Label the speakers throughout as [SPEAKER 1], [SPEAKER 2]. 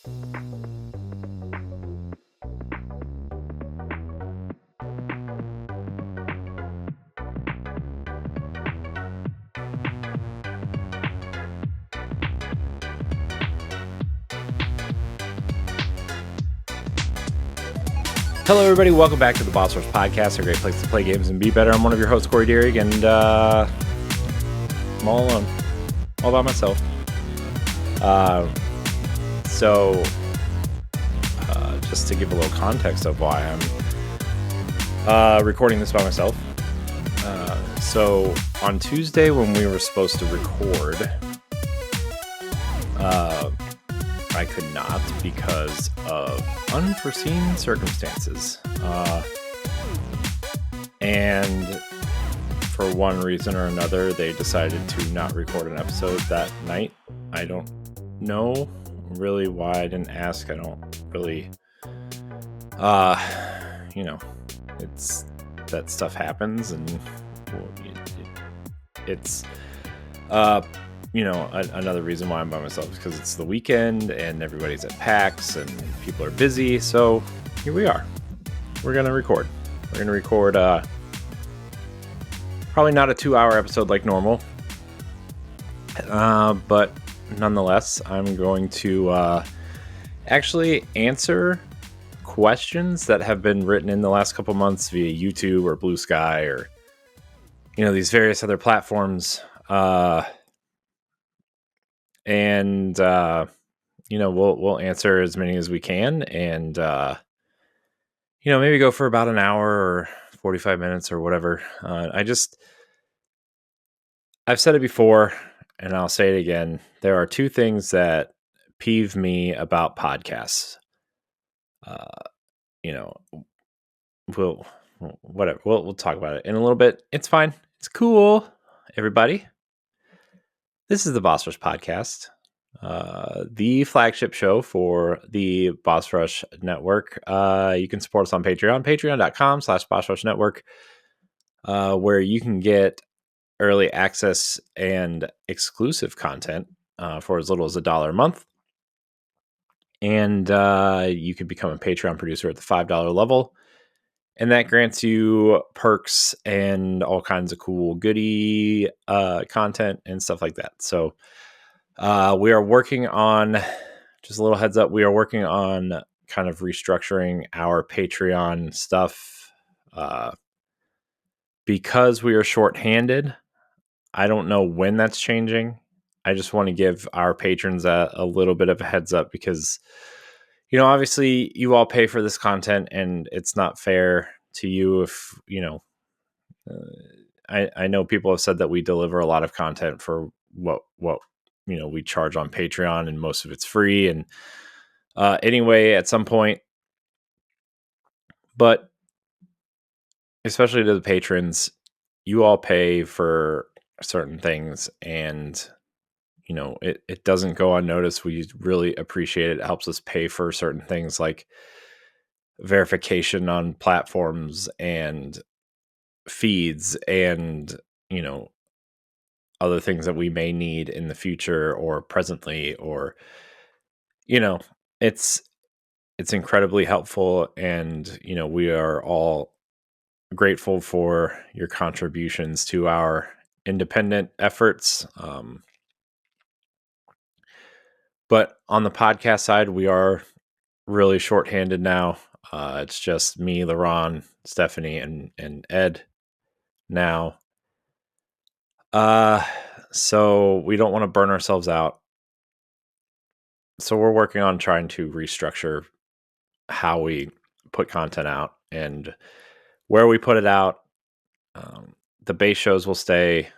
[SPEAKER 1] Hello, everybody. Welcome back to the Boss Rush Podcast, a great place to play games and be better. I'm one of your hosts, Corey Deering, and I'm all alone, all by myself. Just to give a little context of why I'm recording this by myself. So on Tuesday, when we were supposed to record, I could not because of unforeseen circumstances. And for one reason or another, they decided to not record an episode that night. I don't know really why. I didn't ask. I don't really, it's that stuff happens, and it's, another reason why I'm by myself is because it's the weekend and everybody's at PAX and people are busy. So here we are. We're going to record. We're going to record probably not a 2-hour episode like normal. But nonetheless, I'm going to actually answer questions that have been written in the last couple months via YouTube or Blue Sky or, these various other platforms. We'll answer as many as we can, and maybe go for about an hour or 45 minutes or whatever. I've said it before, and I'll say it again. There are two things that peeve me about podcasts. We'll talk about it in a little bit. It's fine. It's cool, everybody. This is the Boss Rush Podcast, the flagship show for the Boss Rush Network. You can support us on Patreon, patreon.com/Boss Rush Network, where you can get early access and exclusive content for as little as $1 a month. And you can become a Patreon producer at the $5 level. And that grants you perks and all kinds of cool goodie content and stuff like that. So we are working on, just a little heads up, we are working on kind of restructuring our Patreon stuff because we are shorthanded. I don't know when that's changing. I just want to give our patrons a little bit of a heads up because, obviously you all pay for this content and it's not fair to you if, I know people have said that we deliver a lot of content for what we charge on Patreon, and most of it's free. And anyway, at some point, but especially to the patrons, you all pay for certain things, and it doesn't go unnoticed. We really appreciate it. It helps us pay for certain things like verification on platforms and feeds and, other things that we may need in the future or presently, or, it's incredibly helpful. And, we are all grateful for your contributions to our independent efforts. But on the podcast side, we are really shorthanded now. It's just me, LaRon, Stephanie, and Ed now. So we don't want to burn ourselves out. So we're working on trying to restructure how we put content out and where we put it out. The base shows will stay.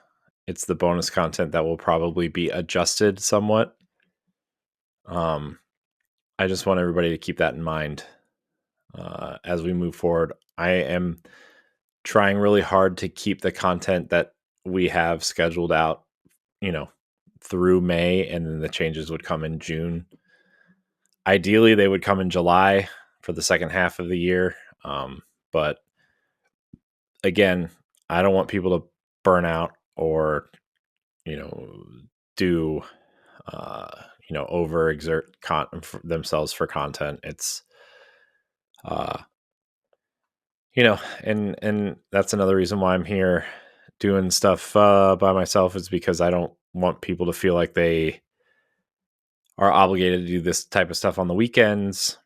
[SPEAKER 1] It's the bonus content that will probably be adjusted somewhat. I just want everybody to keep that in mind as we move forward. I am trying really hard to keep the content that we have scheduled out, through May, and then the changes would come in June. Ideally, they would come in July for the second half of the year. But again, I don't want people to burn out or, do, overexert themselves for content. It's and that's another reason why I'm here doing stuff by myself, is because I don't want people to feel like they are obligated to do this type of stuff on the weekends,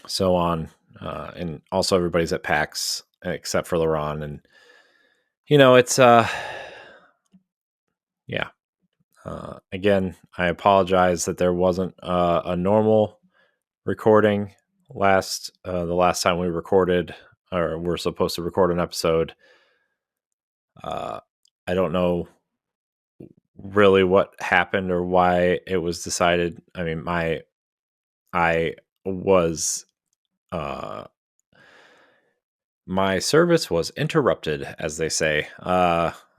[SPEAKER 1] so on. And also everybody's at PAX except for LaRon. And, it's, yeah. Again, I apologize that there wasn't a normal recording the last time we recorded, or we're supposed to record an episode. I don't know really what happened or why it was decided. I mean, I was, my service was interrupted, as they say.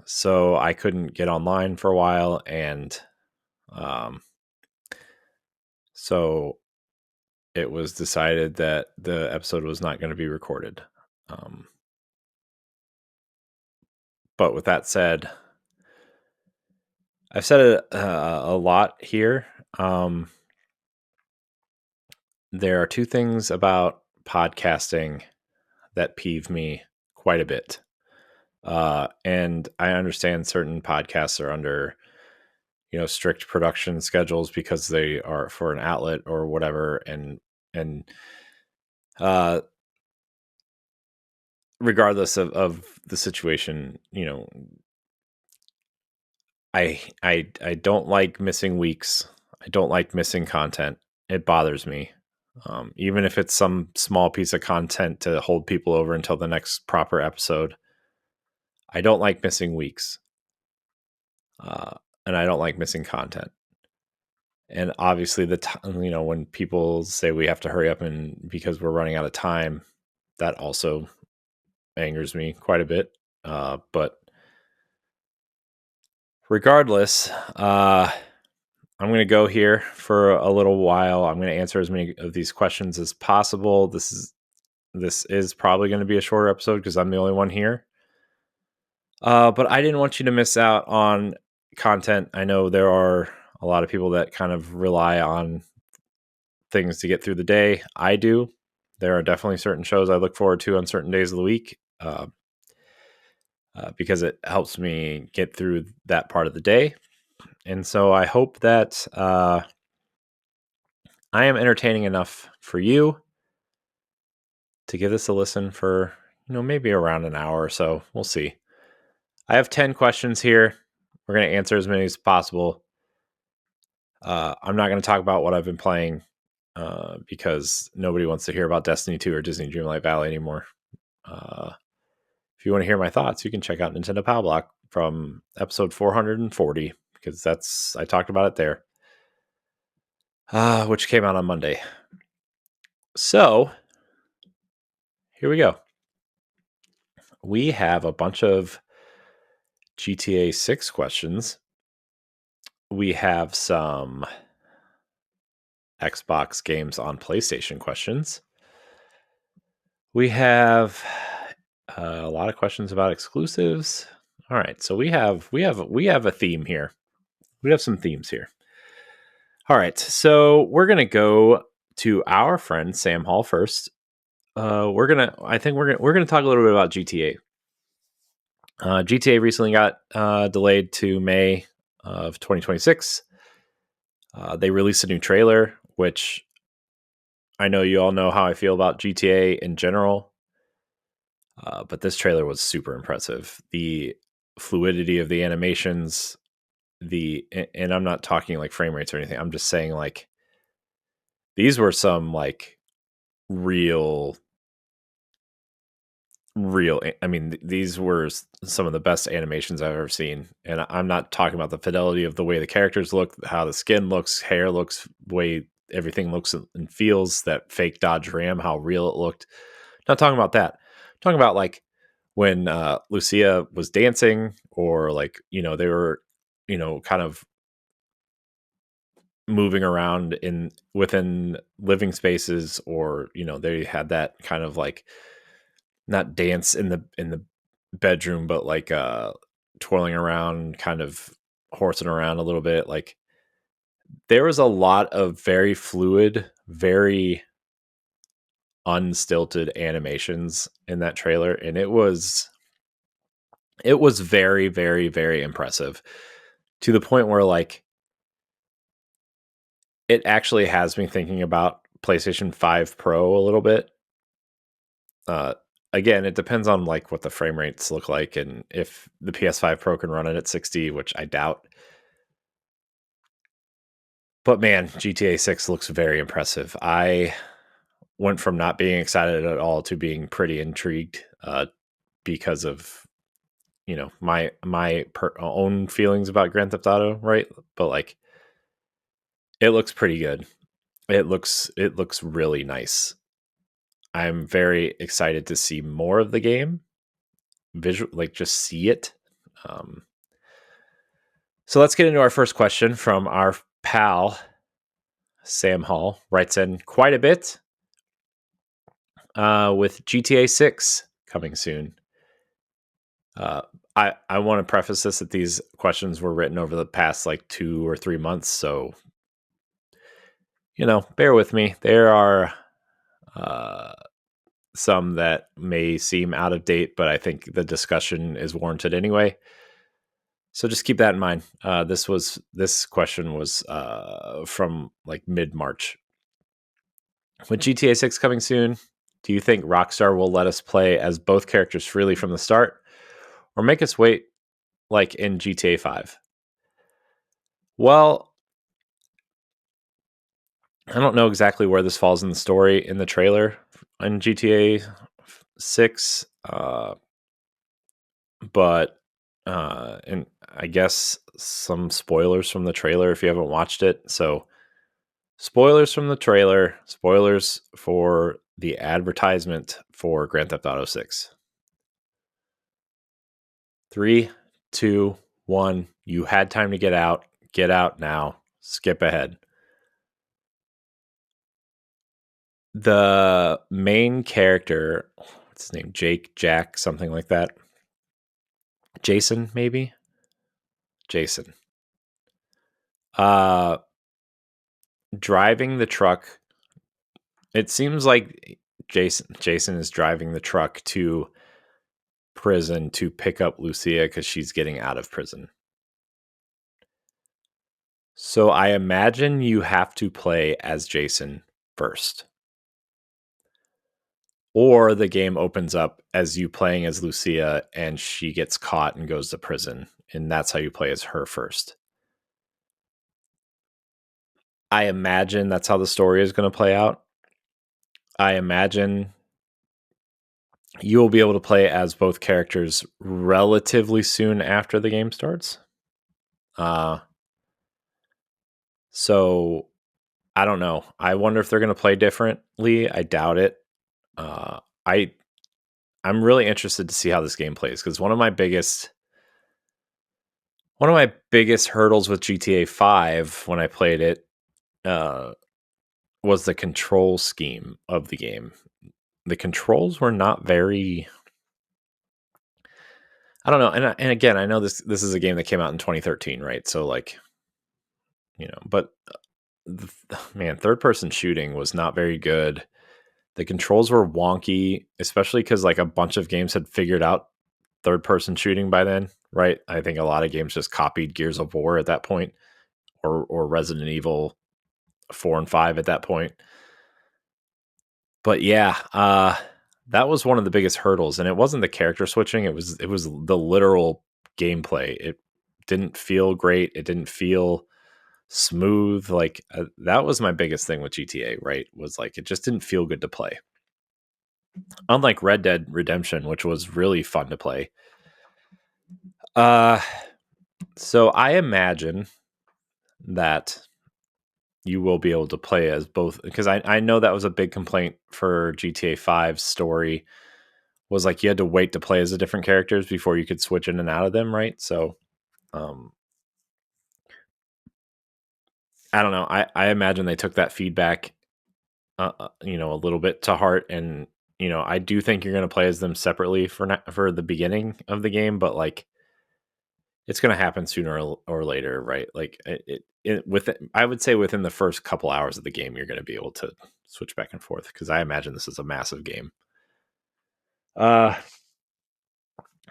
[SPEAKER 1] So I couldn't get online for a while, and um, so it was decided that the episode was not going to be recorded. But with that said, I've said it a lot here. There are two things about podcasting that peeve me quite a bit. And I understand certain podcasts are under, strict production schedules because they are for an outlet or whatever. And regardless of the situation, I don't like missing weeks. I don't like missing content. It bothers me. Even if it's some small piece of content to hold people over until the next proper episode. I don't like missing weeks. And I don't like missing content. And obviously when people say we have to hurry up and because we're running out of time, that also angers me quite a bit. But regardless, I'm going to go here for a little while. I'm going to answer as many of these questions as possible. This is probably going to be a shorter episode because I'm the only one here. But I didn't want you to miss out on content. I know there are a lot of people that kind of rely on things to get through the day. I do. There are definitely certain shows I look forward to on certain days of the week because it helps me get through that part of the day. And so I hope that I am entertaining enough for you to give this a listen for, maybe around an hour or so. We'll see. I have 10 questions here. We're going to answer as many as possible. I'm not going to talk about what I've been playing because nobody wants to hear about Destiny 2 or Disney Dreamlight Valley anymore. If you want to hear my thoughts, you can check out Nintendo Power Block from episode 440 because I talked about it there, which came out on Monday. So here we go. We have a bunch of GTA 6 questions. We have some Xbox games on PlayStation questions. We have a lot of questions about exclusives. All right, so we have a theme here. We have some themes here. All right, so we're gonna go to our friend Sam Hall first. We're gonna talk a little bit about GTA. GTA recently got delayed to May of 2026. They released a new trailer, which I know you all know how I feel about GTA in general. But this trailer was super impressive. The fluidity of the animations, and I'm not talking like frame rates or anything. I'm just saying like these were some like real. I mean, these were some of the best animations I've ever seen. And I'm not talking about the fidelity of the way the characters look, how the skin looks, hair looks, way everything looks and feels, that fake Dodge Ram, how real it looked. Not talking about that. I'm talking about like when Lucia was dancing, or like, they were, kind of moving around within living spaces, or, they had that kind of like, not dance in the bedroom, but like twirling around, kind of horsing around a little bit. Like there was a lot of very fluid, very unstilted animations in that trailer, and it was very, very, very impressive, to the point where like it actually has me thinking about PlayStation 5 Pro a little bit. Uh, Again, it depends on like what the frame rates look like and if the PS5 Pro can run it at 60, which I doubt. But man, GTA 6 looks very impressive. I went from not being excited at all to being pretty intrigued because of my own feelings about Grand Theft Auto, right? But like it looks pretty good. It looks really nice. I'm very excited to see more of the game, visual, like just see it. Um, so let's get into our first question from our pal Sam Hall. Writes in quite a bit with GTA 6 coming soon. I want to preface this that these questions were written over the past like 2 or 3 months, so bear with me. There are uh, some that may seem out of date, but I think the discussion is warranted anyway. So just keep that in mind. This question was from like mid-March. With GTA 6 coming soon, do you think Rockstar will let us play as both characters freely from the start, or make us wait like in GTA 5? Well, I don't know exactly where this falls in the story in the trailer in GTA 6, but and I guess some spoilers from the trailer if you haven't watched it. So, spoilers from the trailer, spoilers for the advertisement for Grand Theft Auto 6. 3, 2, 1. You had time to get out. Get out now. Skip ahead. The main character, what's his name? Jack, something like that. Jason, maybe? Jason. Driving the truck. It seems like Jason is driving the truck to prison to pick up Lucia because she's getting out of prison. So I imagine you have to play as Jason first. Or the game opens up as you playing as Lucia and she gets caught and goes to prison. And that's how you play as her first. I imagine that's how the story is going to play out. I imagine you will be able to play as both characters relatively soon after the game starts. So I don't know. I wonder if they're going to play differently. I doubt it. I'm really interested to see how this game plays because one of my biggest hurdles with GTA 5 when I played it was the control scheme of the game. The controls were not very. I don't know, and again, I know this is a game that came out in 2013, right? So like, but man, third person shooting was not very good. The controls were wonky, especially because like a bunch of games had figured out third person shooting by then, right? I think a lot of games just copied Gears of War at that point, or Resident Evil 4 and 5 at that point. But yeah, that was one of the biggest hurdles, and it wasn't the character switching; it was the literal gameplay. It didn't feel great. It didn't feel smooth. Like that was my biggest thing with GTA. Right? Was like it just didn't feel good to play. Unlike Red Dead Redemption, which was really fun to play. So I imagine that you will be able to play as both, because I know that was a big complaint for GTA 5's story, was like you had to wait to play as the different characters before you could switch in and out of them, right? So I don't know. I imagine they took that feedback a little bit to heart, and I do think you're going to play as them separately for the beginning of the game, but like it's going to happen sooner or later, right? Like I would say within the first couple hours of the game, you're going to be able to switch back and forth because I imagine this is a massive game.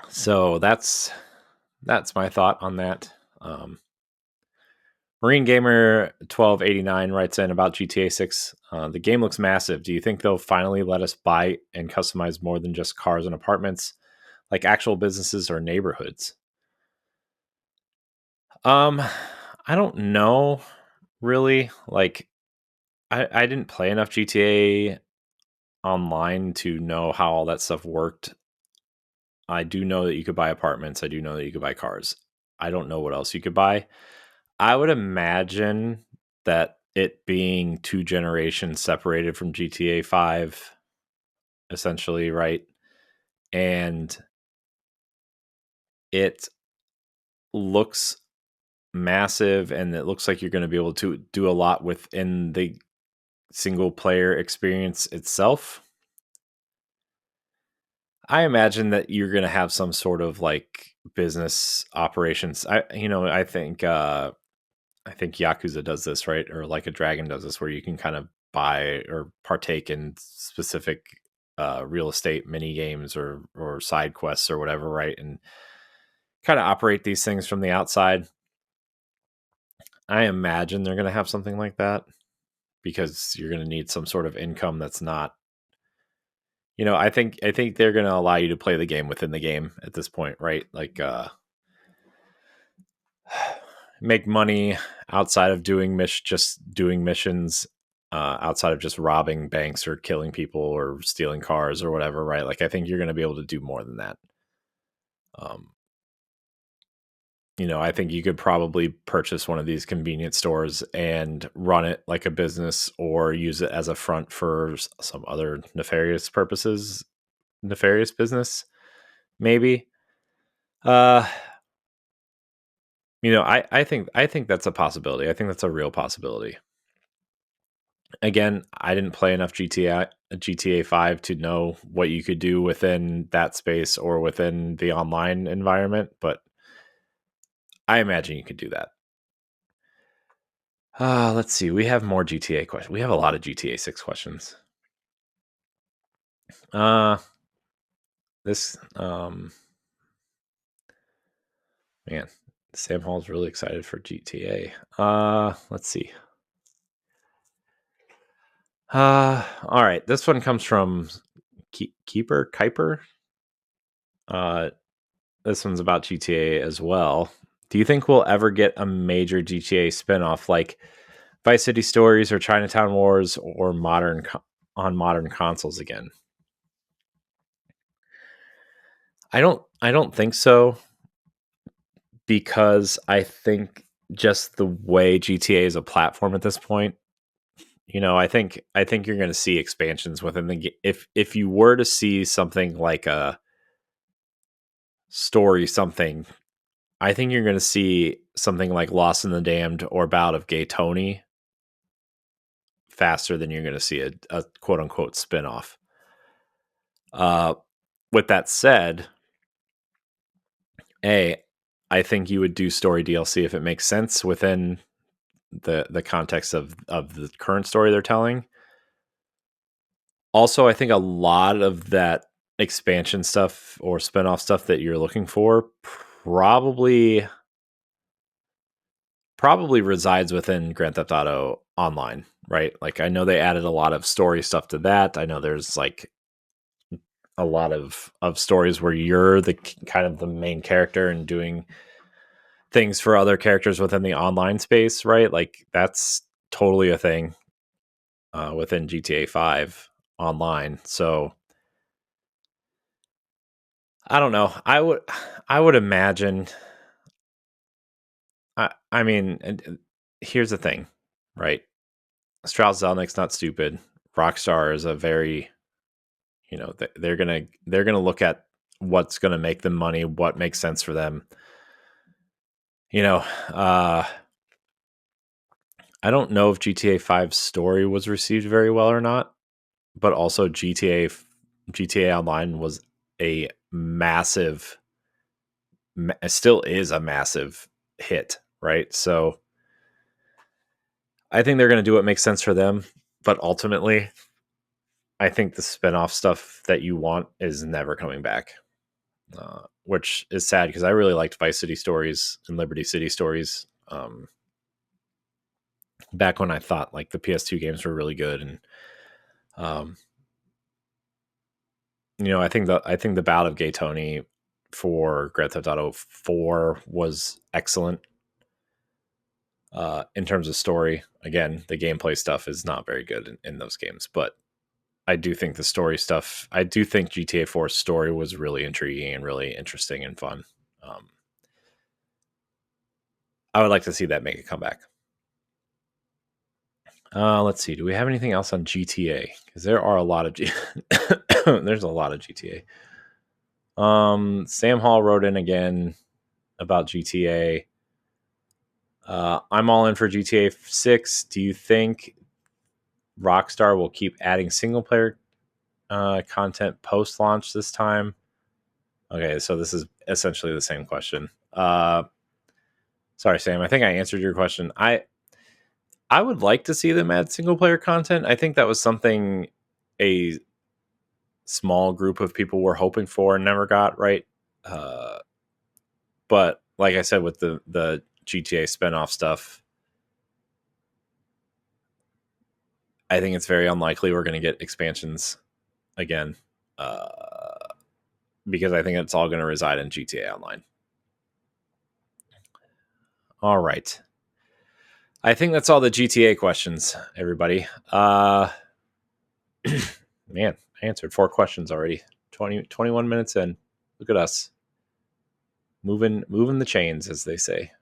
[SPEAKER 1] So that's my thought on that. Marine Gamer 1289 writes in about GTA 6. The game looks massive. Do you think they'll finally let us buy and customize more than just cars and apartments, like actual businesses or neighborhoods? I don't know really. Like I didn't play enough GTA online to know how all that stuff worked. I do know that you could buy apartments. I do know that you could buy cars. I don't know what else you could buy. I would imagine that it being 2 generations separated from GTA 5, essentially, right? And it looks massive, and it looks like you're going to be able to do a lot within the single player experience itself. I imagine that you're going to have some sort of like business operations. I think Yakuza does this, right? Or Like a Dragon does this, where you can kind of buy or partake in specific real estate mini games or side quests or whatever, right? And kind of operate these things from the outside. I imagine they're going to have something like that because you're going to need some sort of income that's not. I think they're going to allow you to play the game within the game at this point, right? Like make money outside of just doing missions, outside of just robbing banks or killing people or stealing cars or whatever, right? Like I think you're going to be able to do more than that. I think you could probably purchase one of these convenience stores and run it like a business or use it as a front for some other nefarious business, maybe. I think that's a possibility. I think that's a real possibility. Again, I didn't play enough GTA 5 to know what you could do within that space or within the online environment, but I imagine you could do that. Let's see. We have more GTA questions. We have a lot of GTA 6 questions. This man, Sam Hall's really excited for GTA. Let's see. All right. This one comes from Keeper Kuiper. This one's about GTA as well. Do you think we'll ever get a major GTA spinoff like Vice City Stories or Chinatown Wars or on modern consoles again? I don't think so, because I think just the way GTA is a platform at this point, I think you're going to see expansions within the game. If you were to see something like a story something, I think you're going to see something like Lost in the Damned or Bout of Gay Tony faster than you're going to see a quote unquote spinoff. With that said, I think you would do story DLC if it makes sense within the context of the current story they're telling. Also, I think a lot of that expansion stuff or spinoff stuff that you're looking for probably resides within Grand Theft Auto Online, right? Like I know they added a lot of story stuff to that. I know there's like a lot of stories where you're the kind of the main character and doing things for other characters within the online space, right? Like that's totally a thing within GTA 5 online. So I don't know. I would imagine. I mean, here's the thing, right? Strauss Zelnick's not stupid. Rockstar is a very, they're gonna look at what's gonna make them money, what makes sense for them. I don't know if GTA 5's story was received very well or not, but also GTA Online was a massive still is a massive hit, right? So I think they're going to do what makes sense for them, but ultimately, I think the spinoff stuff that you want is never coming back, which is sad because I really liked Vice City Stories and Liberty City Stories back when I thought like the PS2 games were really good, and I think the Ballad of Gay Tony for Grand Theft Auto 4 was excellent. In terms of story, again, the gameplay stuff is not very good in those games, but I do think the story stuff, I do think GTA 4's story was really intriguing and really interesting and fun. I would like to see that make a comeback. Let's see. Do we have anything else on GTA? Because there are a lot of there's a lot of GTA. Sam Hall wrote in again about GTA. I'm all in for GTA 6. Do you think Rockstar will keep adding single player content post launch this time? Okay, so this is essentially the same question. Sorry, Sam. I think I answered your question. I would like to see them add single player content. I think that was something a small group of people were hoping for and never got, right. But like I said, with the GTA spinoff stuff, I think it's very unlikely we're going to get expansions again, because I think it's all going to reside in GTA Online. All right. I think that's all the GTA questions, everybody. Man, I answered 4 questions already. 21 minutes in. Look at us. Moving the chains, as they say.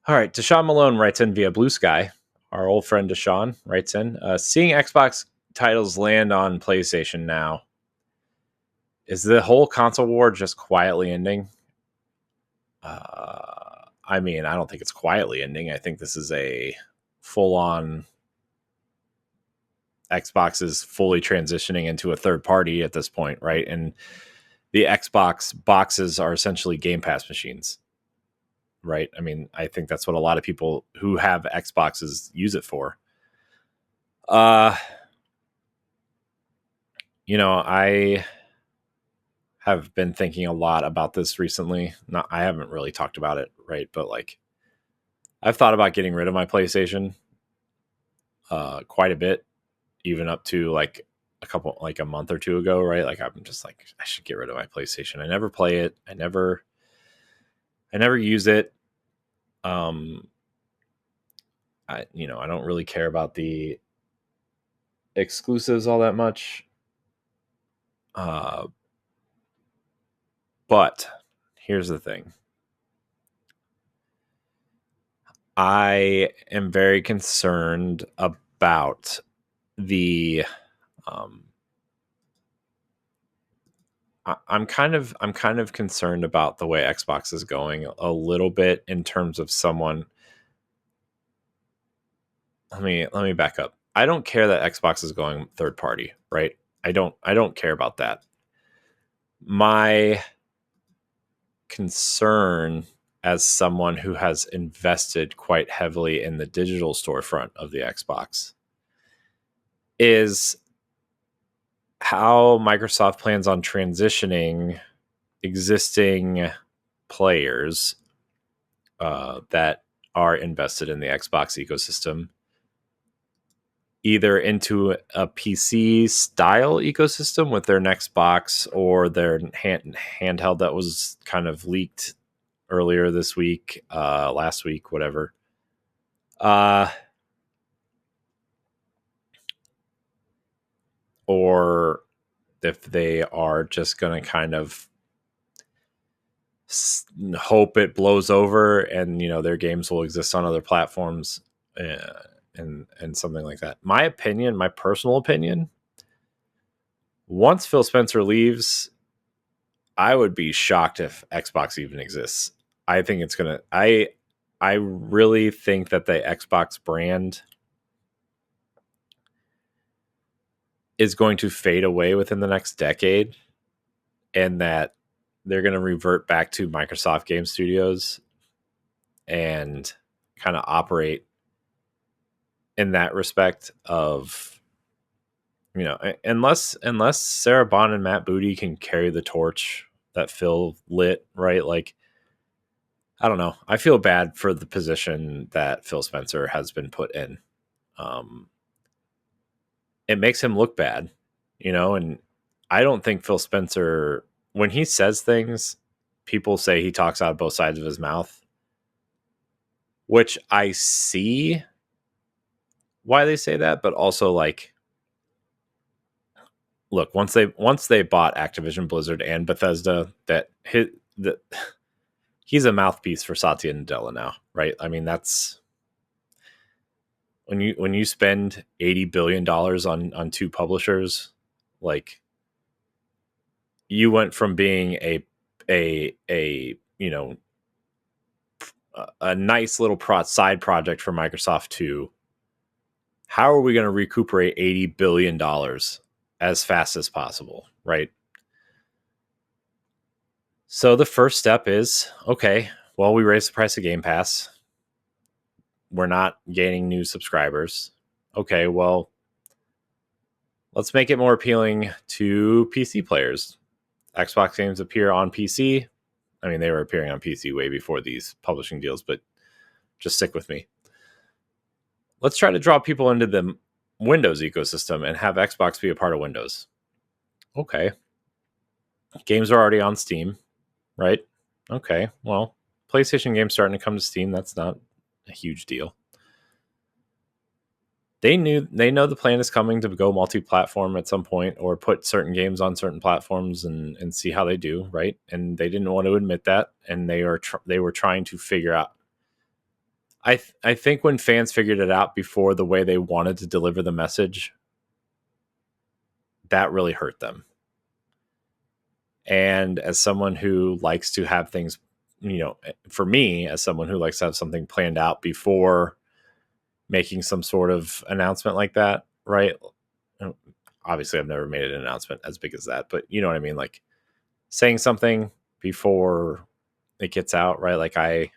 [SPEAKER 1] All right. Deshaun Malone writes in via Blue Sky. Our old friend Deshaun writes in, seeing Xbox titles land on PlayStation now, is the whole console war just quietly ending? I mean, I don't think it's quietly ending. I think this is a full-on Xbox is fully transitioning into a third party at this point, right? And the Xbox boxes are essentially Game Pass machines, right? I mean, I think that's what a lot of people who have Xboxes use it for. I have been thinking a lot about this recently. I haven't really talked about it, right? But like, I've thought about getting rid of my PlayStation quite a bit, even up to like a month or two ago, right? Like, I'm just like, I should get rid of my PlayStation. I never play it. I never use it. I don't really care about the exclusives all that much. But here's the thing. I am very concerned about the I'm kind of concerned about the way Xbox is going a little bit in terms of someone. Let me back up. I don't care that Xbox is going third party, right? I don't care about that. My concern as someone who has invested quite heavily in the digital storefront of the Xbox is how Microsoft plans on transitioning existing players that are invested in the Xbox ecosystem either into a PC style ecosystem with their next box or their handheld that was kind of leaked earlier this week, last week, whatever. Or if they are just going to kind of hope it blows over and their games will exist on other platforms, and something like that. My personal opinion, once Phil Spencer leaves, I would be shocked if Xbox even exists. I think it's gonna. I really think that the Xbox brand is going to fade away within the next decade, and that they're going to revert back to Microsoft Game Studios and kind of operate in that respect of, unless Sarah Bond and Matt Booty can carry the torch that Phil lit, right? Like, I don't know. I feel bad for the position that Phil Spencer has been put in. It makes him look bad, and I don't think Phil Spencer, when he says things, people say he talks out of both sides of his mouth, which I see why they say that, but also, like, look, once they bought Activision Blizzard and Bethesda, he's a mouthpiece for Satya Nadella now, right? I mean, that's when you spend $80 billion on two publishers, like, you went from being a a nice little side project for Microsoft to how are we going to recuperate $80 billion as fast as possible, right? So the first step is, okay, well, we raised the price of Game Pass. We're not gaining new subscribers. Okay, well, let's make it more appealing to PC players. Xbox games appear on PC. I mean, they were appearing on PC way before these publishing deals, but just stick with me. Let's try to draw people into the Windows ecosystem and have Xbox be a part of Windows. Okay. Games are already on Steam, right? Okay. Well, PlayStation games starting to come to Steam. That's not a huge deal. They know the plan is coming to go multi-platform at some point, or put certain games on certain platforms and see how they do, right? And they didn't want to admit that, and they were trying to figure out. I think when fans figured it out before the way they wanted to deliver the message, that really hurt them. And as someone who likes to have things, for me, as someone who likes to have something planned out before making some sort of announcement like that, right? Obviously, I've never made an announcement as big as that, but you know what I mean? Like, saying something before it gets out, right? Like, I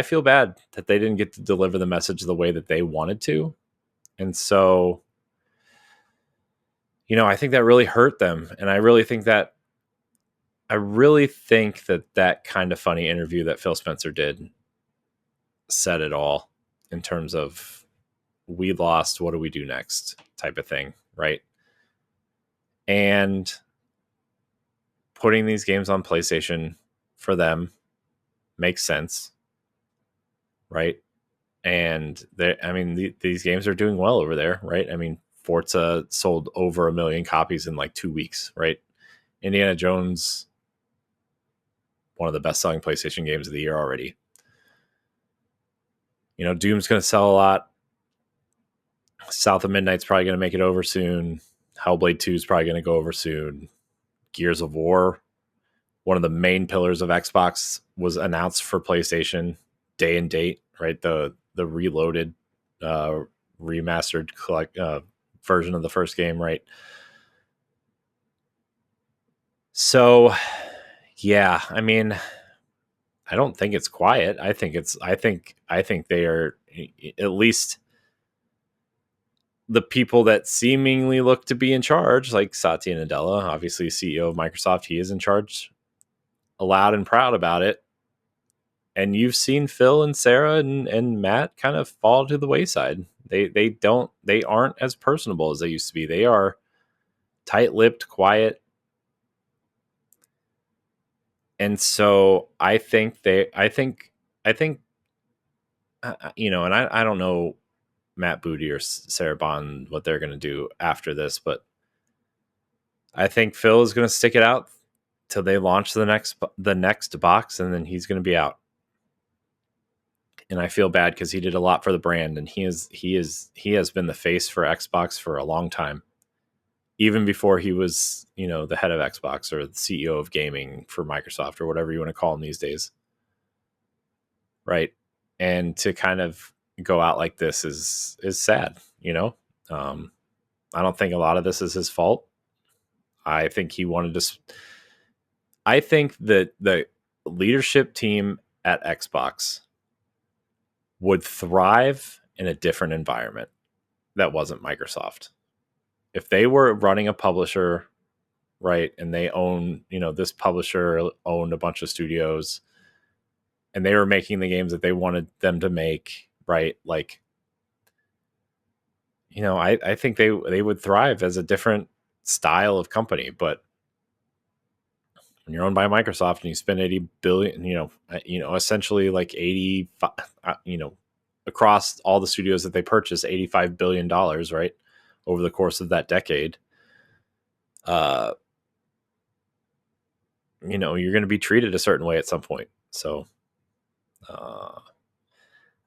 [SPEAKER 1] feel bad that they didn't get to deliver the message the way that they wanted to. And so, I think that really hurt them. And I really think that that kind of funny interview that Phil Spencer did said it all, in terms of, we lost, what do we do next type of thing, right? And putting these games on PlayStation for them makes sense, right? And these games are doing well over there, right? I mean, Forza sold over 1 million copies in like 2 weeks, right? Indiana Jones, one of the best-selling PlayStation games of the year already. Doom's going to sell a lot. South of Midnight's probably going to make it over soon. Hellblade 2 is probably going to go over soon. Gears of War, one of the main pillars of Xbox, was announced for PlayStation, day and date, right? The reloaded, remastered version of the first game, right? So, yeah, I mean, I don't think it's quiet. I think they are, at least the people that seemingly look to be in charge, like Satya Nadella, obviously CEO of Microsoft, he is in charge, loud and proud about it. And you've seen Phil and Sarah and Matt kind of fall to the wayside. They aren't as personable as they used to be. They are tight-lipped, quiet. And so I think, and I don't know Matt Booty or Sarah Bond, what they're going to do after this, but I think Phil is going to stick it out till they launch the next box, and then he's going to be out. And I feel bad because he did a lot for the brand, and he has been the face for Xbox for a long time, even before he was, the head of Xbox or the CEO of gaming for Microsoft or whatever you want to call him these days, right? And to kind of go out like this is sad. I don't think a lot of this is his fault. I think he wanted to. I think that the leadership team at Xbox would thrive in a different environment that wasn't Microsoft. If they were running a publisher, right, and they own, this publisher owned a bunch of studios and they were making the games that they wanted them to make, right? Like, I think they would thrive as a different style of company. But when you're owned by Microsoft and you spend 80 billion, essentially like 85, across all the studios that they purchase, $85 billion, right, over the course of that decade, you're going to be treated a certain way at some point. So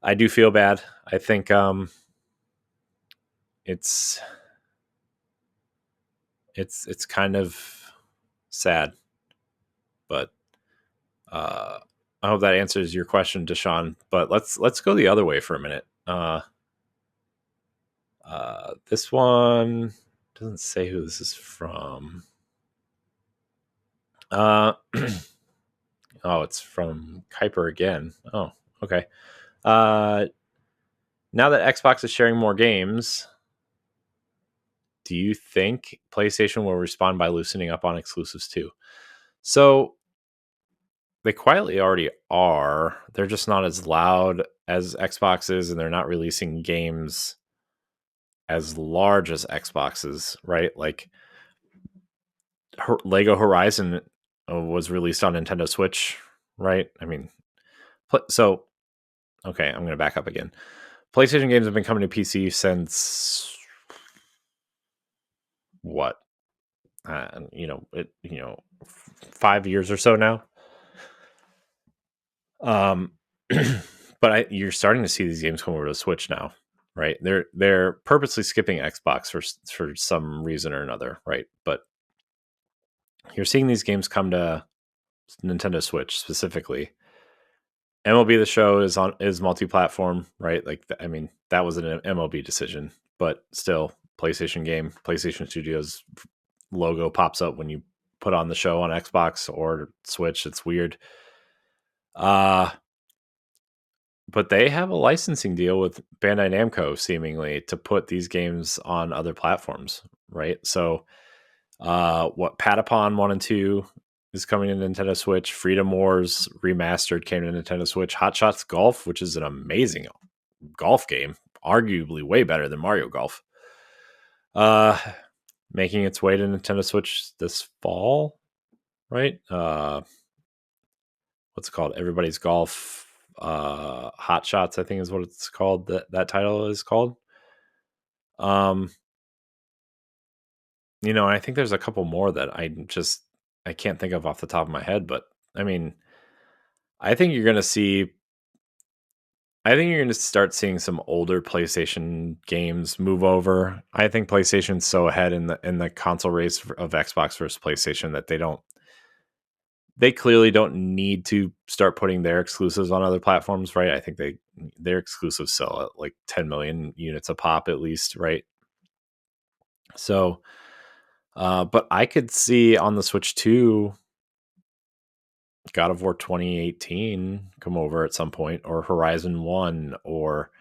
[SPEAKER 1] I do feel bad. I think it's kind of sad, but I hope that answers your question, Deshaun. But let's go the other way for a minute. This one doesn't say who this is from. Oh, it's from Kuiper again. Oh, okay. Now that Xbox is sharing more games, do you think PlayStation will respond by loosening up on exclusives too? So they quietly already are. They're just not as loud as Xbox is, and they're not releasing games as large as Xboxes, right? Like Lego Horizon was released on Nintendo Switch, right? I mean, so okay, I'm going to back up again. PlayStation games have been coming to PC since what? 5 years or so now. But you're starting to see these games come over to the Switch now, right? They're purposely skipping Xbox for some reason or another, right? But you're seeing these games come to Nintendo Switch specifically. MLB The Show is multi-platform, right? Like, I mean, that was an MLB decision, but still, PlayStation game, PlayStation Studios logo pops up when you put on the show on Xbox or Switch. It's weird. But they have a licensing deal with Bandai Namco seemingly to put these games on other platforms, right? So, what Patapon 1 and 2 is coming to Nintendo Switch. Freedom Wars Remastered came to Nintendo Switch. Hot Shots Golf, which is an amazing golf game, arguably way better than Mario Golf, making its way to Nintendo Switch this fall, right? What's it called? Everybody's Golf, Hot Shots, I think is what it's called. That title is called. I think there's a couple more that I can't think of off the top of my head, but I mean, I think you're going to see I think you're going to start seeing some older PlayStation games move over. I think PlayStation's so ahead in the console race of Xbox versus PlayStation that they clearly don't need to start putting their exclusives on other platforms, right? I think their exclusives sell at like 10 million units a pop at least, right? So, but I could see on the Switch 2 God of War 2018 come over at some point, or Horizon 1, or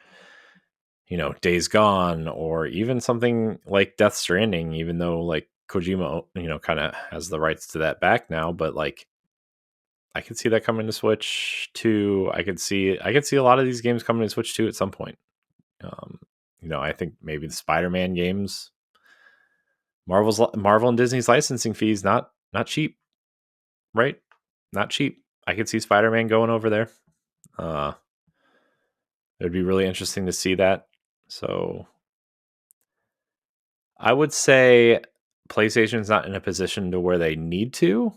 [SPEAKER 1] Days Gone, or even something like Death Stranding, even though like Kojima, kind of has the rights to that back now, but like I could see that coming to Switch 2. I could see a lot of these games coming to Switch 2 at some point. I think maybe the Spider-Man games, Marvel and Disney's licensing fees not cheap, right? Not cheap. I could see Spider-Man going over there. It would be really interesting to see that. So I would say PlayStation's not in a position to where they need to,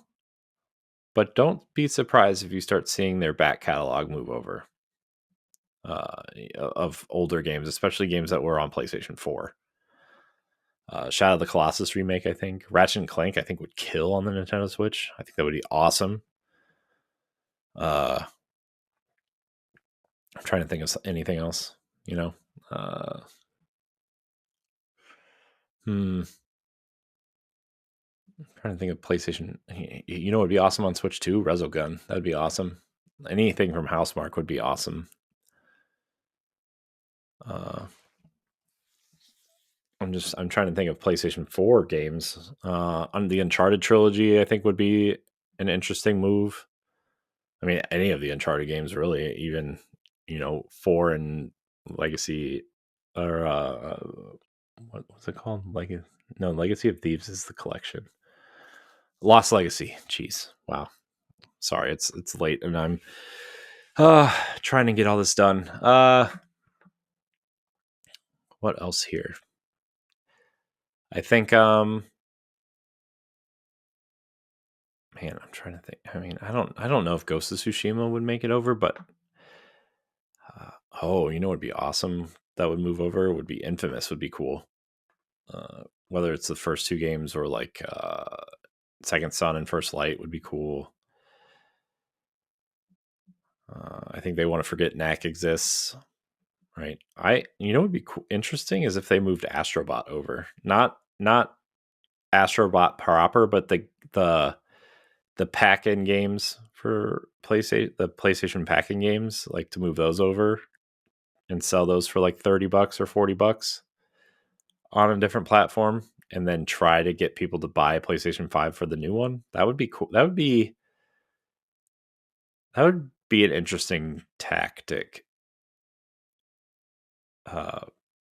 [SPEAKER 1] but don't be surprised if you start seeing their back catalog move over of older games, especially games that were on PlayStation 4. Shadow of the Colossus remake, I think. Ratchet and Clank, I think, would kill on the Nintendo Switch. I think that would be awesome. I'm trying to think of anything else, Uh, hmm. I'm trying to think of PlayStation. You know what would be awesome on Switch too? Resogun. That'd be awesome. Anything from Housemarque would be awesome. I'm trying to think of PlayStation 4 games. On the Uncharted trilogy, I think would be an interesting move. I mean, any of the Uncharted games, really, even 4 and Legacy, or what's it called? No, Legacy of Thieves is the collection. Lost Legacy. Jeez, wow. Sorry, it's late, and I'm trying to get all this done. What else here? I think man, I'm trying to think. I mean, I don't know if Ghost of Tsushima would make it over, but you know, what'd be awesome that would move over would be Infamous. Would be cool. Whether it's the first two games or like Second Son and First Light would be cool. I think they want to forget Knack exists, right? Would be interesting is if they moved Astrobot over, not Astrobot proper, but the pack-in games for PlayStation, the PlayStation pack-in games, like to move those over and sell those for like $30 or $40 on a different platform, and then try to get people to buy a PlayStation 5 for the new one. That would be cool. That would be an interesting tactic.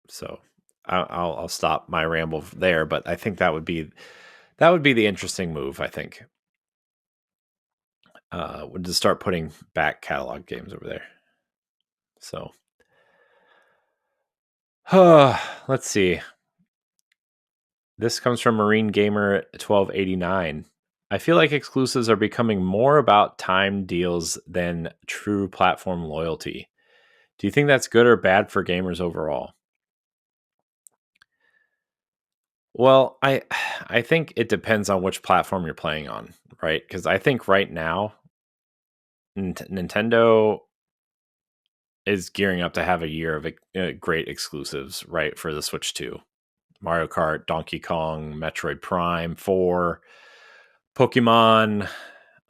[SPEAKER 1] So I'll stop my ramble there, but I think that would be the interesting move. I think would to start putting back catalog games over there. So let's see. This comes from Marine Gamer 1289. I feel like exclusives are becoming more about time deals than true platform loyalty. Do you think that's good or bad for gamers overall? Well, I think it depends on which platform you're playing on, right? Because I think right now Nintendo is gearing up to have a year of great exclusives, right, for the Switch 2. Mario Kart, Donkey Kong, Metroid Prime 4, Pokemon,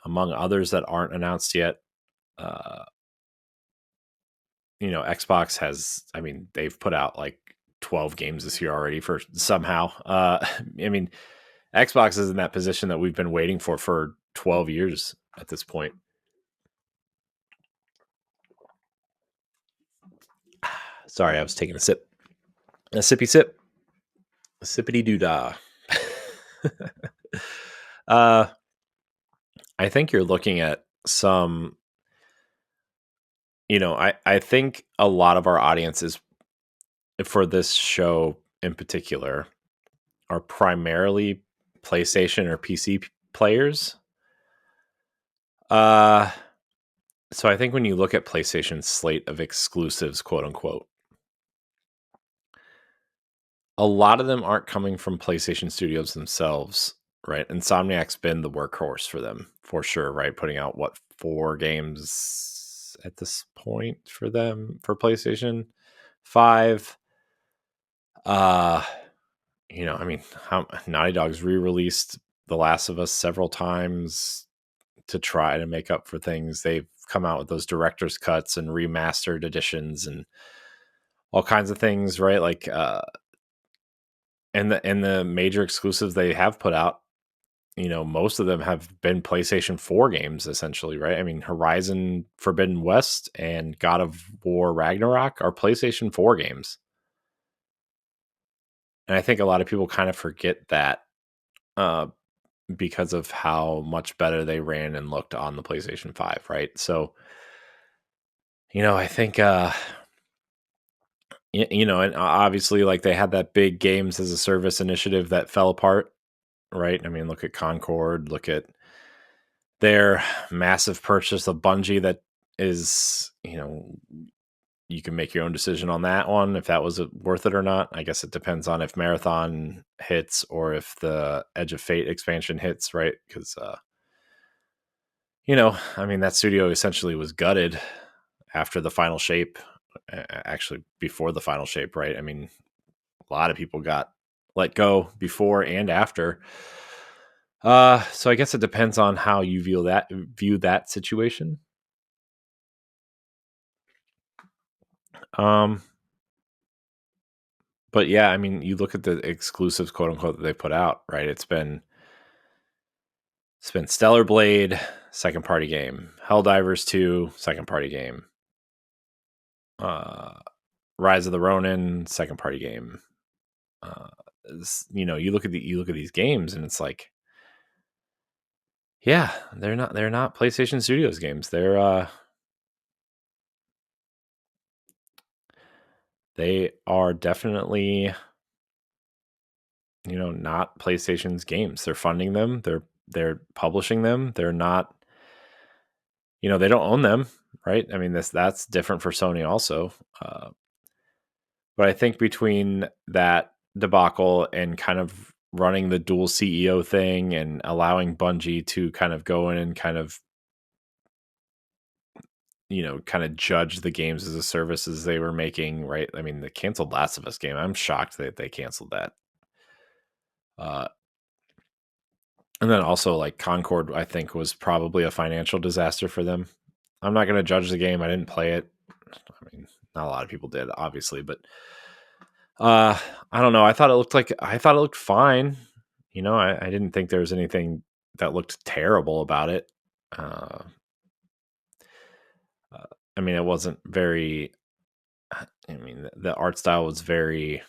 [SPEAKER 1] among others that aren't announced yet. Xbox has, I mean, they've put out like 12 games this year already for somehow. I mean, Xbox is in that position that we've been waiting for 12 years at this point. Sorry, I was taking a sip. A sippy sip. A sippity doo dah. I think you're looking at some, I think a lot of our audiences for this show in particular are primarily PlayStation or PC players. So I think when you look at PlayStation's slate of exclusives, quote unquote, a lot of them aren't coming from PlayStation Studios themselves, right? Insomniac's been the workhorse for them, for sure, right? Putting out 4 games at this point for them for PlayStation 5. I mean, Naughty Dog's re-released The Last of Us several times to try to make up for things. They've come out with those director's cuts and remastered editions and all kinds of things, right? Like and the major exclusives they have put out, most of them have been PlayStation 4 games essentially, right? I mean, Horizon Forbidden West and God of War Ragnarok are PlayStation 4 games. And I think a lot of people kind of forget that because of how much better they ran and looked on the PlayStation 5, right? So, I think and obviously like they had that big games as a service initiative that fell apart, right? I mean, look at Concord, look at their massive purchase of Bungie that is, you can make your own decision on that one if that was worth it or not. I guess it depends on if Marathon hits or if the Edge of Fate expansion hits, right? Because I mean, that studio essentially was gutted after the final shape, actually before the final shape, right? I mean, a lot of people got let go before and after. So I guess it depends on how you view that situation. Um, but yeah, I mean, you look at the exclusives, quote unquote, that they put out, right? It's been Stellar Blade, second party game, Helldivers 2, second party game, uh, Rise of the Ronin, second party game. Uh, you look at these games, and it's like, yeah, they're not PlayStation Studios games. They are definitely, not PlayStation's games. They're funding them. They're publishing them. They're not, they don't own them, right? I mean, that's different for Sony also. Uh, but I think between that debacle and kind of running the dual CEO thing and allowing Bungie to kind of go in and kind of judge the games as a services they were making, right? I mean, the canceled Last of Us game. I'm shocked that they canceled that. Uh, and then also like Concord, I think was probably a financial disaster for them. I'm not going to judge the game. I didn't play it. I mean, not a lot of people did, obviously, but uh, I don't know. I thought it looked fine. I didn't think there was anything that looked terrible about it. Uh, uh, I mean, it wasn't very. I mean, the art style was very.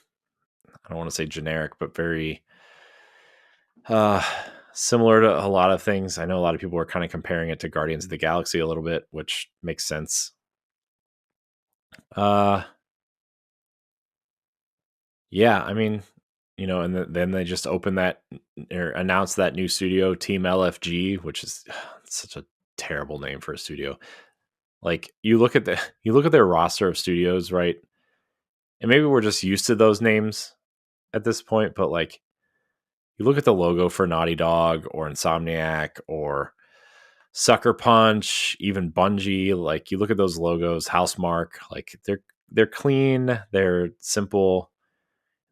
[SPEAKER 1] I don't want to say generic, but very uh, similar to a lot of things. I know a lot of people were kind of comparing it to Guardians of the Galaxy a little bit, which makes sense. Uh, yeah, I mean, and then they just opened that or announced that new studio, Team LFG, which is such a terrible name for a studio. Like you look at their roster of studios, right? And maybe we're just used to those names at this point, but like you look at the logo for Naughty Dog or Insomniac or Sucker Punch, even Bungie, like you look at those logos, Housemark, like they're clean, they're simple.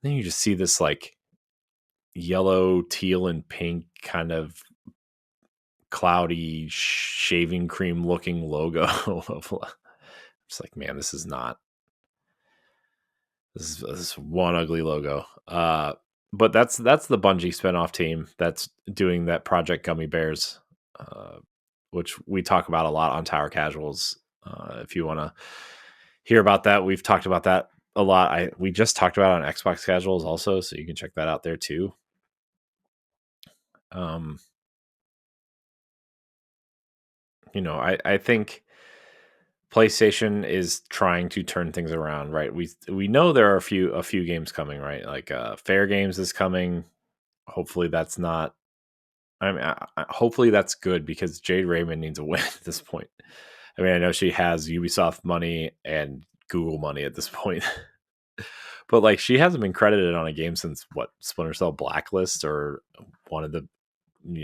[SPEAKER 1] Then you just see this like yellow, teal, and pink kind of cloudy shaving cream looking logo. It's like, man, this is one ugly logo. But that's the Bungie spinoff team that's doing that Project Gummy Bears, uh, which we talk about a lot on Tower Casuals. If you want to hear about that, we've talked about that a lot. We just talked about it on Xbox Casuals also, so you can check that out there too. Um, I think PlayStation is trying to turn things around, right? We know there are a few games coming, right? Like Fair Games is coming. Hopefully that's not. I mean, hopefully that's good because Jade Raymond needs a win at this point. I mean, I know she has Ubisoft money and Google money at this point, but like she hasn't been credited on a game since what, Splinter Cell Blacklist or one of the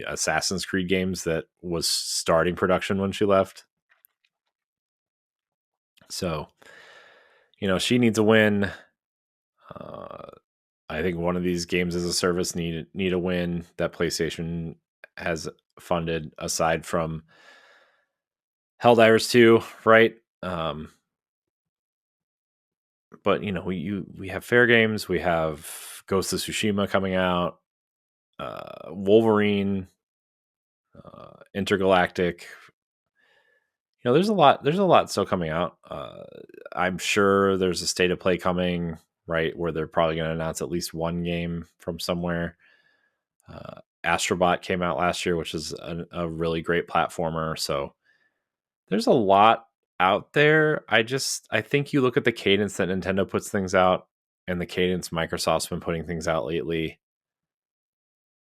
[SPEAKER 1] Assassin's Creed games that was starting production when she left. So, she needs a win. Uh, I think one of these games as a service need a win that PlayStation has funded aside from Helldivers 2, right? But we have Fair Games, we have Ghost of Tsushima coming out, Wolverine, Intergalactic. There's a lot still coming out. I'm sure there's a state of play coming, right, where they're probably going to announce at least one game from somewhere. Astrobot came out last year, which is a really great platformer. So there's a lot out there. I think you look at the cadence that Nintendo puts things out and the cadence Microsoft's been putting things out lately,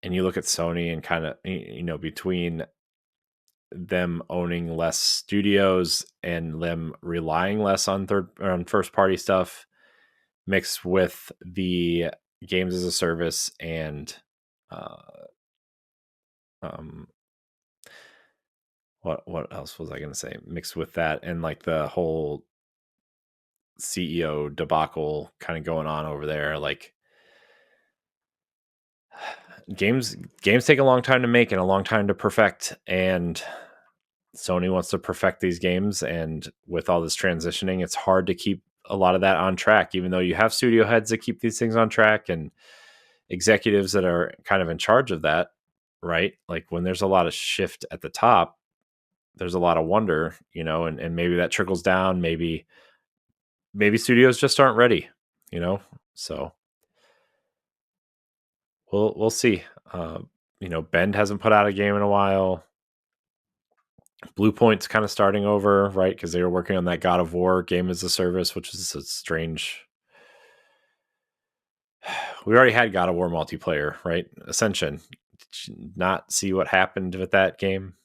[SPEAKER 1] and you look at Sony and kind of between them owning less studios and them relying less on first party stuff mixed with the games as a service and uh, um, what else was I going to say? Mixed with that and like the whole CEO debacle kind of going on over there. Like games take a long time to make and a long time to perfect, and Sony wants to perfect these games, and with all this transitioning, it's hard to keep a lot of that on track, even though you have studio heads that keep these things on track and executives that are kind of in charge of that, right? Like when there's a lot of shift at the top, there's a lot of wonder, and maybe that trickles down. Maybe studios just aren't ready, so we'll see. Bend hasn't put out a game in a while. Blue Point's kind of starting over, right? Because they were working on that God of War game as a service, which is a strange. We already had God of War multiplayer, right? Ascension. Did you not see what happened with that game?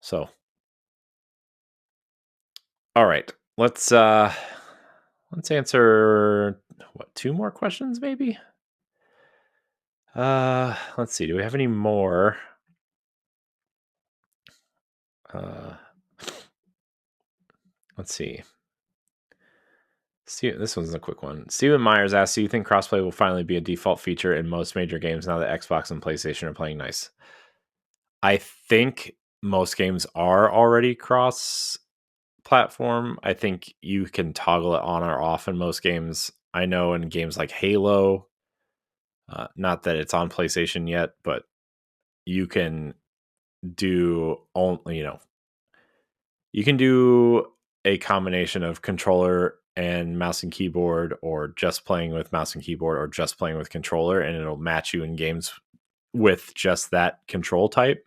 [SPEAKER 1] So, all right, let's answer two more questions, maybe. Let's see. Do we have any more? Let's see. This one's a quick one. Steven Myers asks, do you think crossplay will finally be a default feature in most major games now that Xbox and PlayStation are playing nice? I think most games are already cross-platform. I think you can toggle it on or off in most games. I know in games like Halo, not that it's on PlayStation yet, but you can do you can do a combination of controller and mouse and keyboard, or just playing with mouse and keyboard, or just playing with controller, and it'll match you in games with just that control type.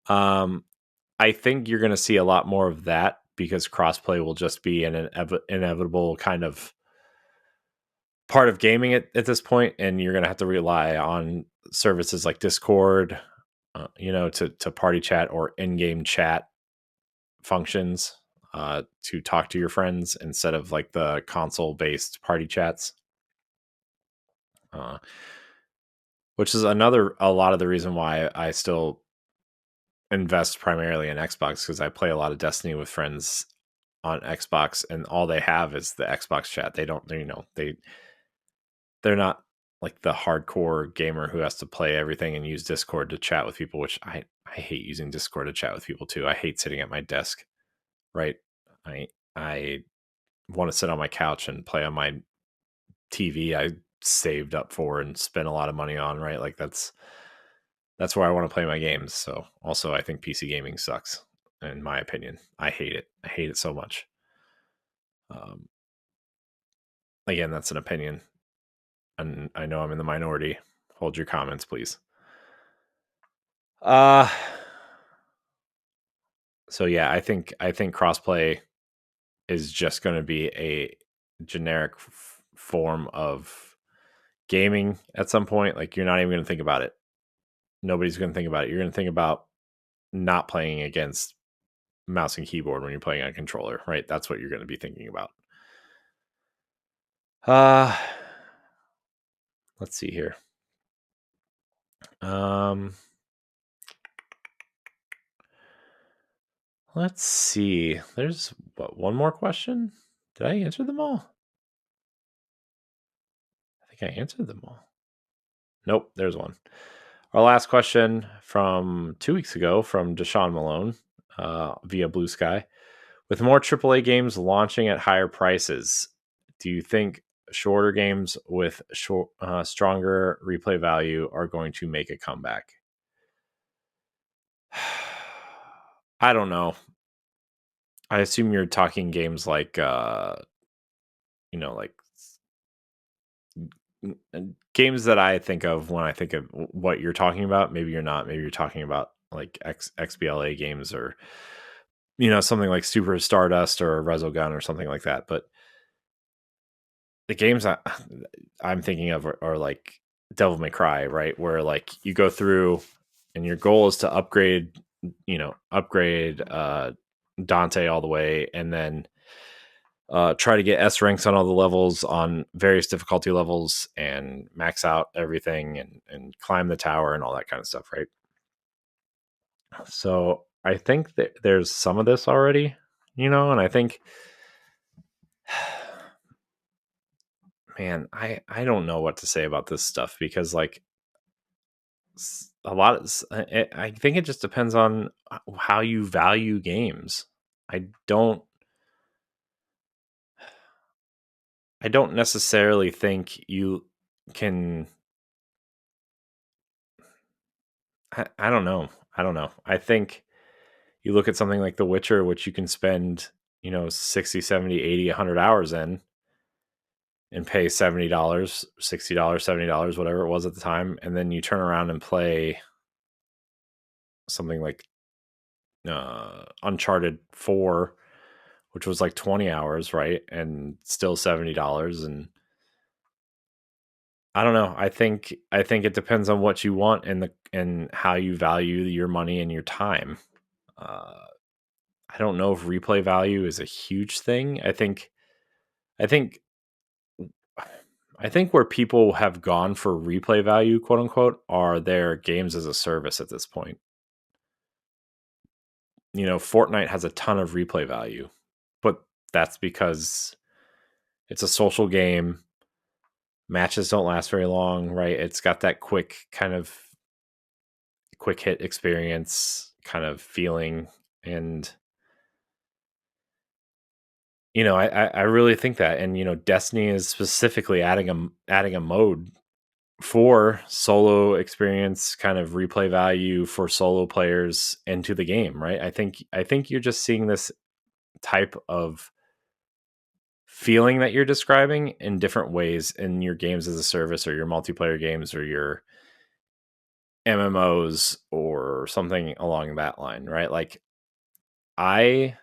[SPEAKER 1] I think you're going to see a lot more of that because crossplay will just be an inevitable kind of part of gaming at this point, and you're going to have to rely on services like Discord, to party chat or in-game chat functions to talk to your friends instead of like the console-based party chats, which is a lot of the reason why I still invest primarily in Xbox, because I play a lot of Destiny with friends on Xbox, and all they have is the Xbox chat. They don't, they're not like the hardcore gamer who has to play everything and use Discord to chat with people, which I hate using Discord to chat with people too. I hate sitting at my desk, right? I want to sit on my couch and play on my TV I saved up for and spent a lot of money on, right? Like that's where I want to play my games. So also I think PC gaming sucks, in my opinion. I hate it. I hate it so much. Again, that's an opinion, and I know I'm in the minority. Hold your comments, please. So yeah, I think crossplay is just going to be a generic form of gaming at some point. Like you're not even going to think about it. Nobody's going to think about it. You're going to think about not playing against mouse and keyboard when you're playing on a controller, right? That's what you're going to be thinking about. Let's see here. Let's see. There's one more question? Did I answer them all? I think I answered them all. Nope, there's one. Our last question from 2 weeks ago from Deshaun Malone via Blue Sky. With more AAA games launching at higher prices, do you think shorter games with stronger replay value are going to make a comeback? I don't know. I assume you're talking games like, like games that I think of when I think of what you're talking about. Maybe you're not. Maybe you're talking about like XBLA games, or something like Super Stardust or Resogun or something like that. But the games I'm thinking of are like Devil May Cry, right? Where like you go through and your goal is to upgrade Dante all the way, and then try to get S ranks on all the levels on various difficulty levels and max out everything and climb the tower and all that kind of stuff, right? So I think that there's some of this already, and I think man, I don't know what to say about this stuff because like a lot of I think it just depends on how you value games. I don't I don't necessarily think you can I don't know. I don't know. I think you look at something like The Witcher, which you can spend, 60, 70, 80, 100 hours in and pay $70, $60, $70, whatever it was at the time. And then you turn around and play something like Uncharted 4, which was like 20 hours, right? And still $70. And I don't know. I think it depends on what you want and how you value your money and your time. Uh, I don't know if replay value is a huge thing. I think I think where people have gone for replay value, quote unquote, are their games as a service at this point. Fortnite has a ton of replay value, but that's because it's a social game. Matches don't last very long, right? It's got that quick hit experience kind of feeling. And, I really think that. And, Destiny is specifically adding a mode for solo experience, kind of replay value for solo players into the game, right? I think you're just seeing this type of feeling that you're describing in different ways in your games as a service or your multiplayer games or your MMOs or something along that line, right? Like I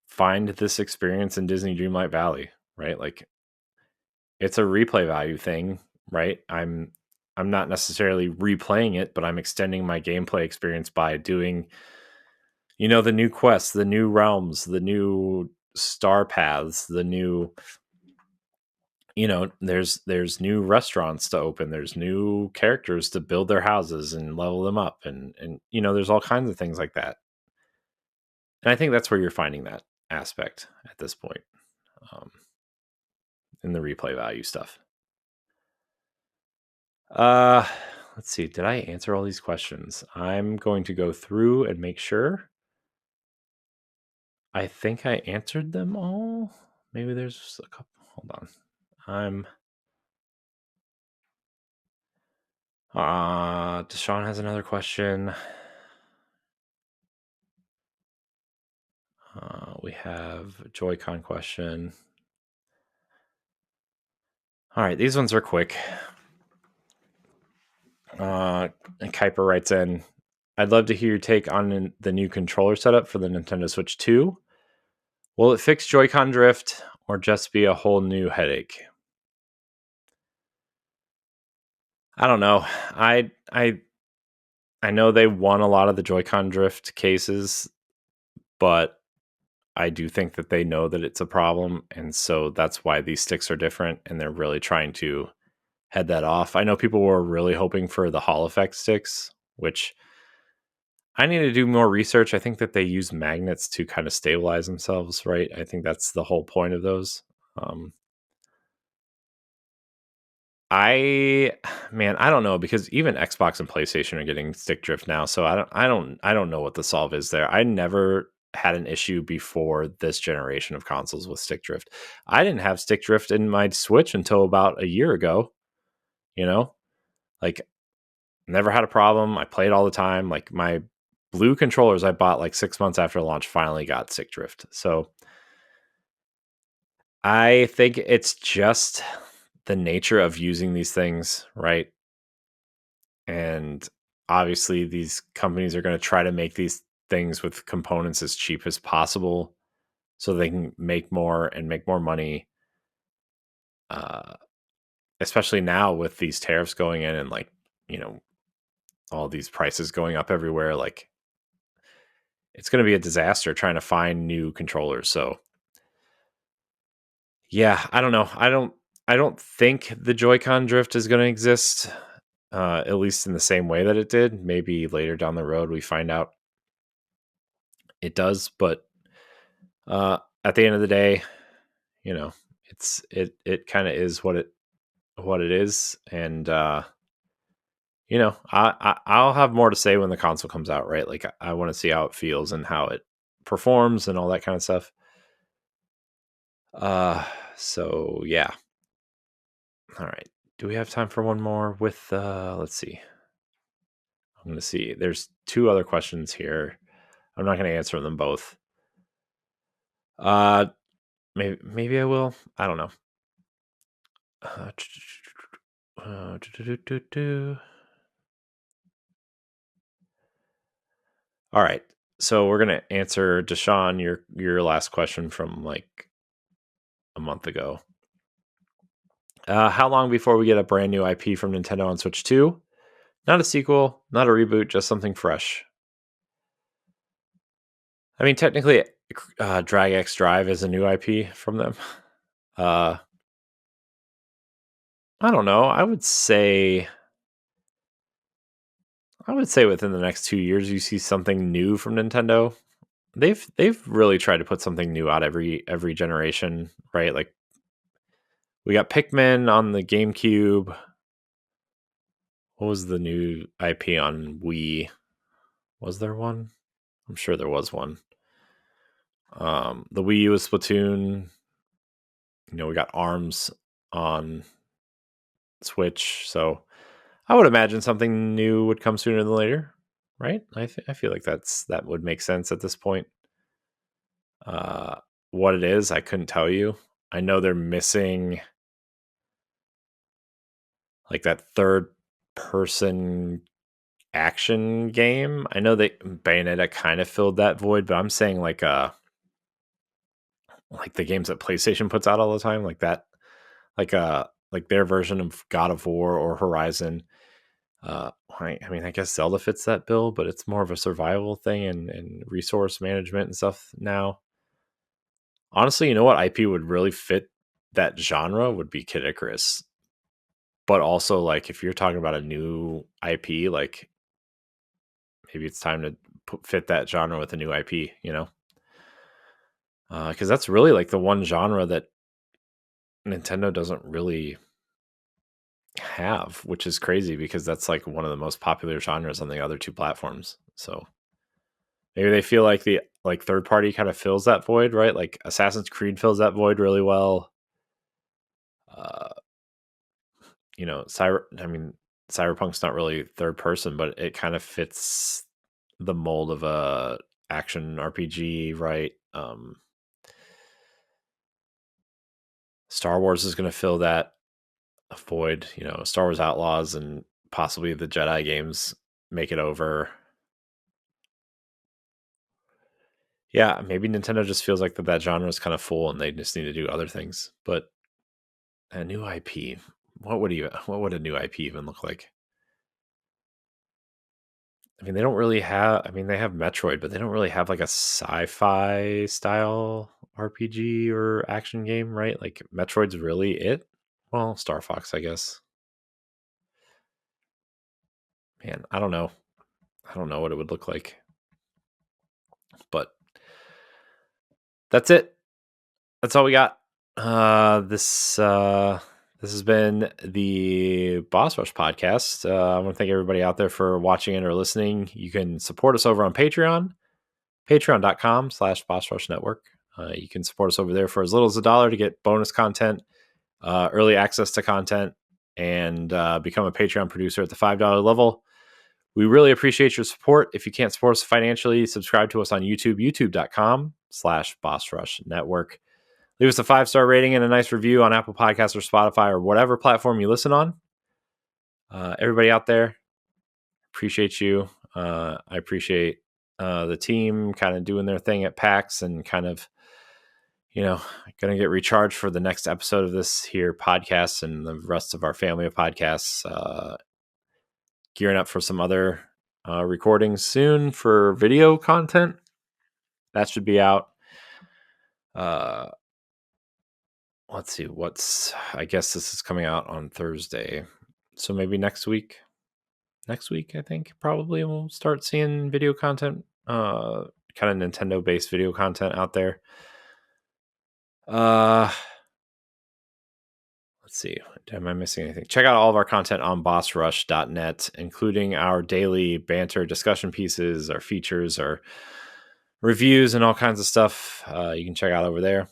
[SPEAKER 1] find this experience in Disney Dreamlight Valley, right? Like it's a replay value thing, right? I'm not necessarily replaying it, but I'm extending my gameplay experience by doing, the new quests, the new realms, the new star paths, the new, there's new restaurants to open, there's new characters to build their houses and level them up, and there's all kinds of things like that. And I think that's where you're finding that aspect at this point, um, in the replay value stuff. Uh, let's see. Did I answer all these questions? I'm going to go through and make sure. I think I answered them all. Maybe there's a couple. Hold on. Deshaun has another question. We have a Joy-Con question. All right, these ones are quick. And Kuiper writes in, I'd love to hear your take on the new controller setup for the Nintendo Switch 2. Will it fix Joy-Con drift or just be a whole new headache? I don't know. I know they won a lot of the Joy-Con drift cases, but I do think that they know that it's a problem, and so that's why these sticks are different, and they're really trying to head that off. I know people were really hoping for the Hall effect sticks, which I need to do more research. I think that they use magnets to kind of stabilize themselves, right? I think that's the whole point of those. Um, I man, I don't know because even Xbox and PlayStation are getting stick drift now. So I don't know what the solve is there. I never had an issue before this generation of consoles with stick drift. I didn't have stick drift in my Switch until about a year ago, you know? Like never had a problem. I played all the time. Like my blue controllers I bought like 6 months after launch finally got stick drift. So I think it's just the nature of using these things, right? And obviously these companies are going to try to make these things with components as cheap as possible so they can make more and make more money, uh, especially now with these tariffs going in and like you know all these prices going up everywhere. Like it's going to be a disaster trying to find new controllers. So yeah, I don't know. I don't think the Joy-Con drift is going to exist, at least in the same way that it did. Maybe later down the road we find out it does, but at the end of the day, you know, it kind of is what it what it is, and I'll have more to say when the console comes out, right? Like I want to see how it feels and how it performs and all that kind of stuff. Uh, so yeah. All right. Do we have time for one more with let's see. I'm going to see. There's two other questions here. I'm not going to answer them both. Uh maybe I will. I don't know. All right. So we're going to answer Deshaun your last question from like a month ago. How long before we get a brand new IP from Nintendo on Switch 2? Not a sequel, not a reboot, just something fresh. I mean, technically, Drag X Drive is a new IP from them. I don't know. I would say within the next 2 years, you see something new from Nintendo. They've really tried to put something new out every generation, right? Like we got Pikmin on the GameCube. What was the new IP on Wii? Was there one? I'm sure there was one. The Wii U was Splatoon. We got ARMS on Switch, so I would imagine something new would come sooner than later, right? I feel like that would make sense at this point. What it is, I couldn't tell you. I know they're missing like that third person action game. I know that Bayonetta kind of filled that void, but I'm saying like the games that PlayStation puts out all the time, like that, like their version of God of War or Horizon. I mean, I guess Zelda fits that bill, but it's more of a survival thing and resource management and stuff now. Honestly, you know what IP would really fit that genre would be Kid Icarus. But also, like, if you're talking about a new IP, like maybe it's time to fit that genre with a new IP, because that's really like the one genre that Nintendo doesn't really have, which is crazy because that's like one of the most popular genres on the other two platforms. So maybe they feel like the like third party kind of fills that void, right? Like Assassin's Creed fills that void really well. Uh, Cyberpunk's not really third person, but it kind of fits the mold of a action RPG, right? Star Wars is going to fill that void. Star Wars Outlaws and possibly the Jedi games make it over. Yeah, maybe Nintendo just feels like that genre is kind of full and they just need to do other things. But a new IP, what would a new IP even look like? I mean, they don't really have. I mean, they have Metroid, but they don't really have like a sci-fi style RPG or action game, right? Like Metroid's really it. Well, Star Fox, I guess. Man, I don't know. I don't know what it would look like, but that's it. That's all we got. This has been the Boss Rush podcast. I want to thank everybody out there for watching it or listening. You can support us over on Patreon, patreon.com/Boss Rush Network. You can support us over there for as little as $1 to get bonus content, early access to content, and become a Patreon producer at the $5 level. We really appreciate your support. If you can't support us financially, subscribe to us on YouTube, youtube.com/Boss Rush Network. Leave us a 5-star rating and a nice review on Apple Podcasts or Spotify or whatever platform you listen on. Everybody out there, appreciate you. I appreciate the team kind of doing their thing at PAX and kind of, going to get recharged for the next episode of this here podcast and the rest of our family of podcasts. Gearing up for some other recordings soon for video content. That should be out. Let's see, I guess this is coming out on Thursday. So maybe next week, I think probably we'll start seeing video content, kind of Nintendo based video content out there. Let's see. Am I missing anything? Check out all of our content on bossrush.net, including our daily banter discussion pieces, our features, our reviews, and all kinds of stuff. You can check out over there.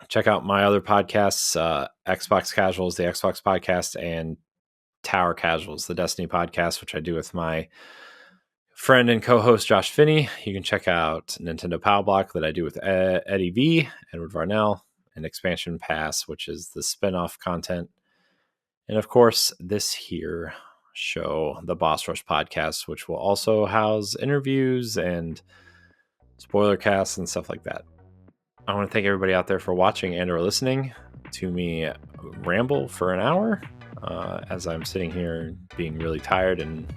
[SPEAKER 1] Check out my other podcasts, Xbox Casuals, the Xbox Podcast, and Tower Casuals, the Destiny Podcast, which I do with my friend and co-host Josh Finney. You can check out Nintendo Power Block that I do with Eddie V, Edward Varnell, and Expansion Pass, which is the spin-off content. And of course, this here show, the Boss Rush Podcast, which will also house interviews and spoiler casts and stuff like that. I want to thank everybody out there for watching and or listening to me ramble for an hour as I'm sitting here being really tired and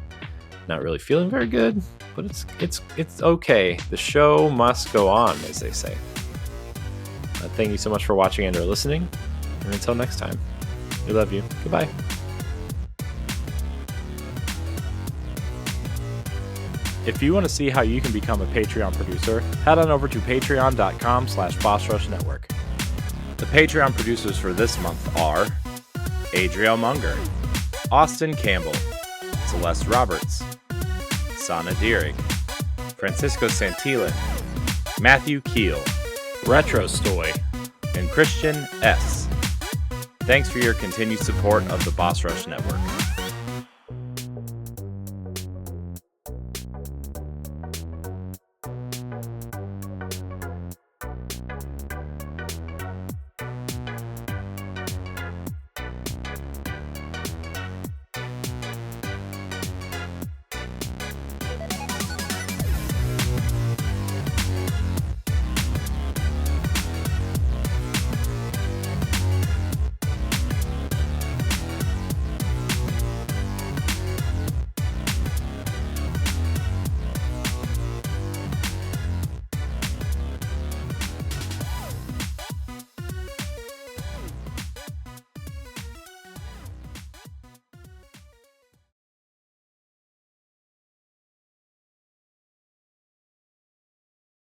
[SPEAKER 1] not really feeling very good, but it's okay. The show must go on, as they say. Thank you so much for watching and or listening, and until next time, we love you. Goodbye. If you want to see how you can become a Patreon producer, head on over to patreon.com/BossRushNetwork. The Patreon producers for this month are Adriel Munger, Austin Campbell, Celeste Roberts, Sana Deering, Francisco Santillan, Matthew Keel, Retro Stoy, and Christian S. Thanks for your continued support of the Boss Rush Network.